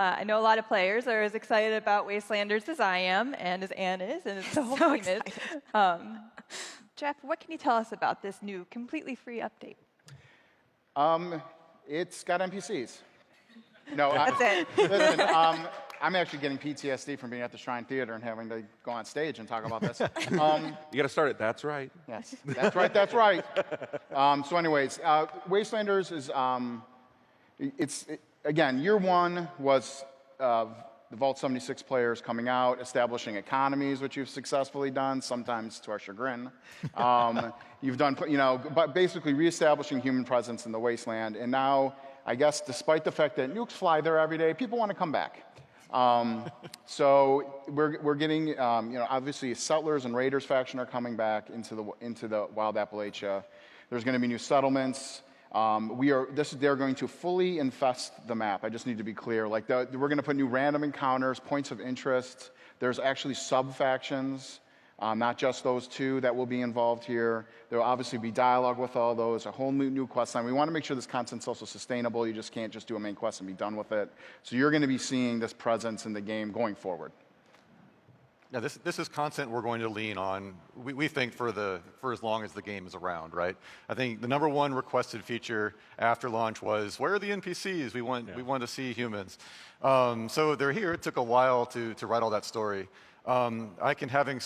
I know a lot of players are as excited about Wastelanders as I am, and as Anne is, and as the whole team is. Jeff, what can you tell us about this new, completely free update? It's got NPCs. No, That's it. Listen, I'm actually getting PTSD from being at the Shrine Theater and having to go on stage and talk about this. You got to start it. That's right. Yes, that's right. That's right. So, anyways, Wastelanders is again, year one was the Vault 76 players coming out, establishing economies, which you've successfully done, sometimes to our chagrin. You've done, but basically reestablishing human presence in the wasteland. And now, I guess, despite the fact that nukes fly there every day, people want to come back. So we're getting, obviously, Settlers and Raiders faction are coming back into the Wild Appalachia. There's going to be new settlements. They're going to fully infest the map. I just need to be clear. Like, we're going to put new random encounters, points of interest. There's actually sub-factions, not just those two that will be involved here. There will obviously be dialogue with all those, a whole new quest line. We want to make sure this content's also sustainable. You just can't just do a main quest and be done with it. So you're going to be seeing this presence in the game going forward. Now, this is content we're going to lean on, we think, for as long as the game is around, right? I think the #1 requested feature after launch was, where are the NPCs? We want to see humans. So they're here. It took a while to write all that story. Having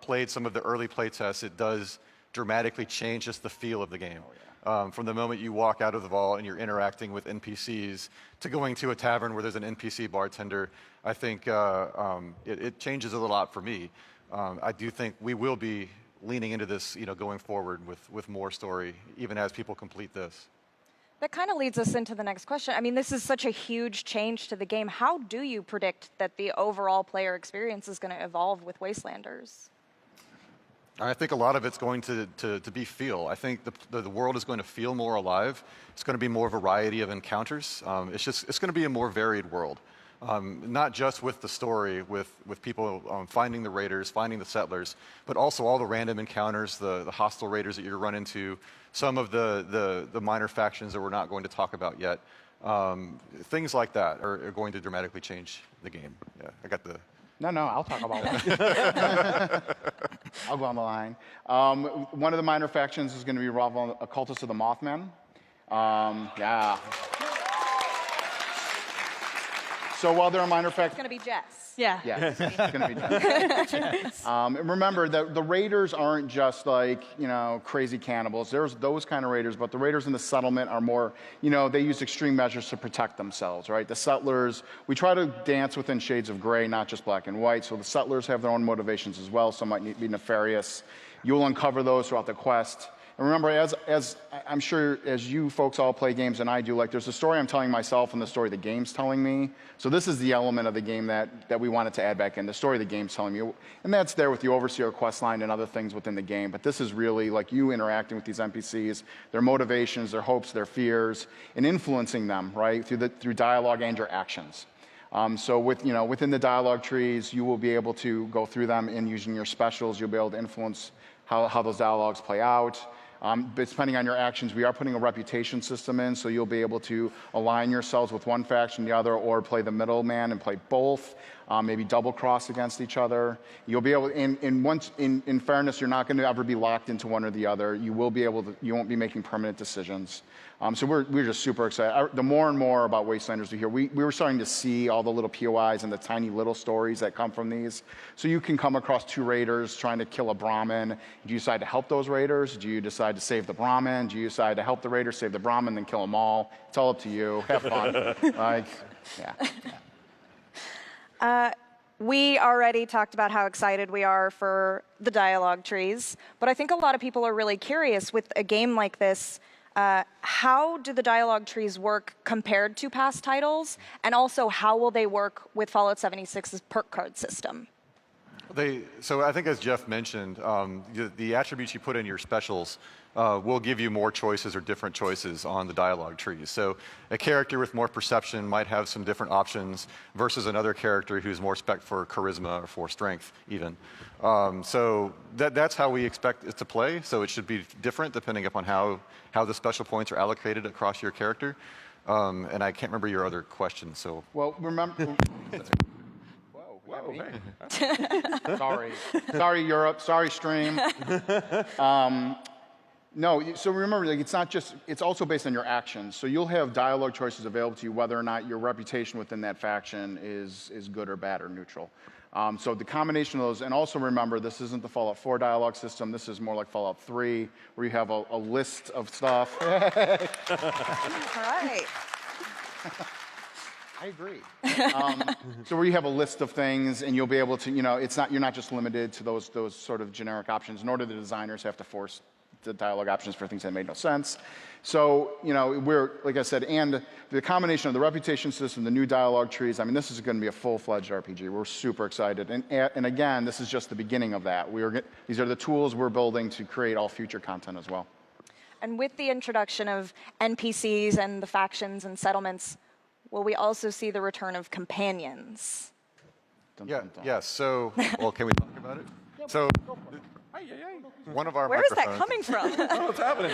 played some of the early play tests, it does dramatically change just the feel of the game. Oh, yeah. From the moment you walk out of the vault and you're interacting with NPCs to going to a tavern where there's an NPC bartender, I think it changes it a lot for me. I do think we will be leaning into this, going forward with more story, even as people complete this. That kind of leads us into the next question. I mean, this is such a huge change to the game. How do you predict that the overall player experience is going to evolve with Wastelanders? I think a lot of it's going to be feel. I think the world is going to feel more alive. It's going to be more variety of encounters. It's going to be a more varied world. Not just with the story, with people finding the raiders, finding the settlers, but also all the random encounters, the hostile raiders that you run into, some of the minor factions that we're not going to talk about yet. Things like that are going to dramatically change the game. Yeah, I got the... No, I'll talk about one. I'll go on the line. One of the minor factions is going to be a cultist of the Mothman. Yeah. So while there are minor factions... It's going to be Jess. Yeah. Yeah, it's going to be Jess. And remember, the raiders aren't just like, crazy cannibals. There's those kind of raiders, but the raiders in the settlement are more, they use extreme measures to protect themselves, right? The settlers, we try to dance within shades of gray, not just black and white. So the settlers have their own motivations as well. Some might be nefarious. You'll uncover those throughout the quest. And remember, as I'm sure as you folks all play games and I do, like there's a story I'm telling myself and the story the game's telling me. So this is the element of the game that we wanted to add back in, the story the game's telling me. And that's there with the Overseer quest line and other things within the game. But this is really like you interacting with these NPCs, their motivations, their hopes, their fears, and influencing them, right, through dialogue and your actions. So within the dialogue trees, you will be able to go through them and using your specials, you'll be able to influence how those dialogues play out. But depending on your actions, we are putting a reputation system in, so you'll be able to align yourselves with one faction or the other, or play the middleman and play both, maybe double cross against each other. You'll be able, in fairness, you're not going to ever be locked into one or the other. You will be able to, you won't be making permanent decisions. So we're just super excited. The more and more about Wastelanders we hear, we were starting to see all the little POIs and the tiny little stories that come from these. So you can come across two raiders trying to kill a Brahmin. Do you decide to help those raiders? Do you decide to save the Brahmin? Do you decide to help the raiders, save the Brahmin, then kill them all? It's all up to you. Have fun. We already talked about how excited we are for the dialogue trees, but I think a lot of people are really curious with a game like this. How do the dialogue trees work compared to past titles? And also, how will they work with Fallout 76's perk card system? So I think as Jeff mentioned, the attributes you put in your specials will give you more choices or different choices on the dialogue trees. So a character with more perception might have some different options versus another character who's more spec for charisma or for strength even. So that's how we expect it to play. So it should be different depending upon how the special points are allocated across your character. And I can't remember your other question, so. Well, remember. Whoa, hey. Sorry, Europe. Sorry, stream. No, so remember, like, it's not just, it's also based on your actions. So you'll have dialogue choices available to you whether or not your reputation within that faction is good or bad or neutral. So the combination of those, and also remember, this isn't the Fallout 4 dialogue system. This is more like Fallout 3, where you have a list of stuff. All right. I agree. So where you have a list of things, and you'll be able to, you're not just limited to those sort of generic options, nor do the designers have to force the dialogue options for things that made no sense. So, we're, like I said, and the combination of the reputation system, the new dialogue trees, I mean, this is going to be a full-fledged RPG. We're super excited. And again, this is just the beginning of that. These are the tools we're building to create all future content as well. And with the introduction of NPCs and the factions and settlements, will we also see the return of companions? Dun, Yeah, dun, dun. yes. So, well, can we talk about it? So, one of our Where is that microphones- coming from? Oh, what's happening?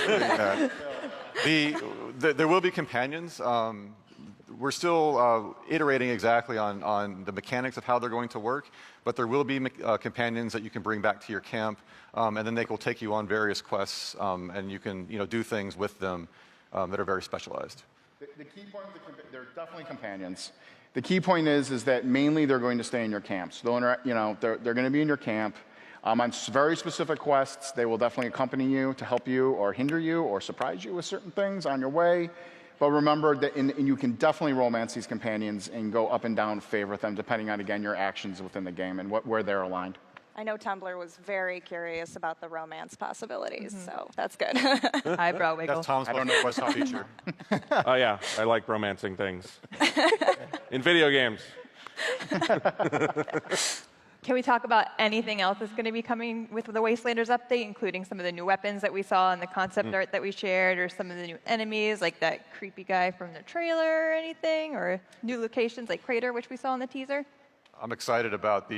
There will be companions. We're still iterating exactly on the mechanics of how they're going to work, but there will be companions that you can bring back to your camp, and then they will take you on various quests, and you can do things with them that are very specialized. The key point of they're definitely companions. The key point is that mainly they're going to stay in your camps. They're going to be in your camp. On very specific quests, they will definitely accompany you to help you or hinder you or surprise you with certain things on your way. But remember that and you can definitely romance these companions and go up and down favor with them depending on, again, your actions within the game and where they're aligned. I know Tumblr was very curious about the romance possibilities, so that's good. Eyebrow wiggle. That's Tom's most requested feature. Oh, yeah. I like romancing things. In video games. Can we talk about anything else that's going to be coming with the Wastelanders update, including some of the new weapons that we saw in the concept art that we shared, or some of the new enemies, like that creepy guy from the trailer or anything, or new locations like Crater, which we saw in the teaser? I'm excited about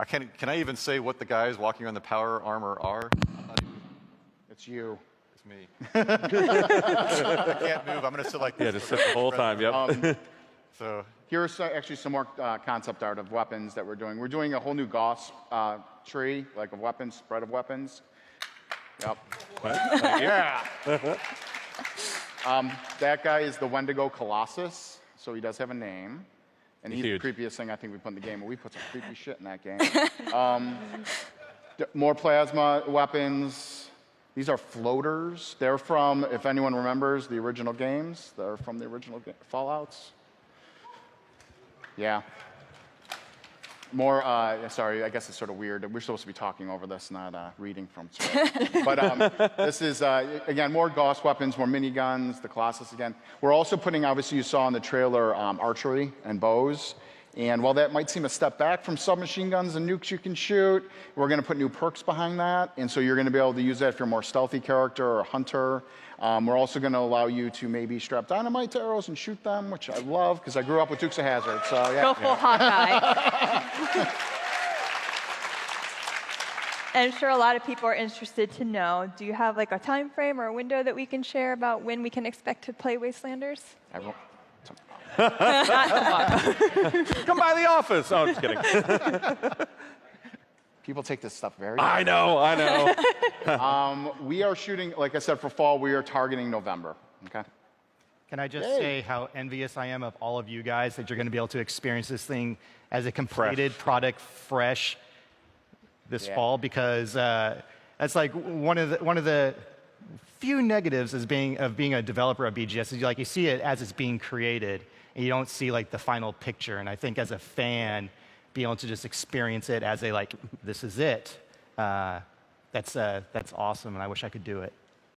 can I even say what the guys walking on the power armor are? It's you. It's me. I can't move. I'm going to sit like this. Yeah, just sit the whole time. Yep. So Here's actually some more concept art of weapons that we're doing. We're doing a whole new Gauss tree, like of weapons, spread of weapons. Yep. Yeah. That guy is the Wendigo Colossus, so he does have a name. And he's Huge. the creepiest thing I think we put in the game. We put some creepy shit in that game. More plasma weapons. These are floaters. They're from, if anyone remembers, the original games. They're from the original Fallouts. Yeah. More, sorry, I guess it's sort of weird. We're supposed to be talking over this, not reading from script. But this is, again, more Gauss weapons, more miniguns, the Colossus again. We're also putting, obviously you saw in the trailer, archery and bows. And while that might seem a step back from submachine guns and nukes you can shoot, we're going to put new perks behind that. And so you're going to be able to use that if you're a more stealthy character or a hunter. We're also going to allow you to maybe strap dynamite to arrows and shoot them, which I love because I grew up with Dukes of Hazzard. So yeah. Go full Hawkeye. And I'm sure a lot of people are interested to know, do you have like a time frame or a window that we can share about when we can expect to play Wastelanders? I won't. Come by the office. Oh, just kidding. People take this stuff very I know. We are shooting, like I said, for fall, we are targeting November. Okay. Can I just say how envious I am of all of you guys that you're going to be able to experience this thing as a completed product fresh this fall? Because that's like one of the few negatives of being a developer of BGS is you see it as it's being created and you don't see like the final picture. And I think as a fan, being able to just experience it as this is it. That's awesome, and I wish I could do it.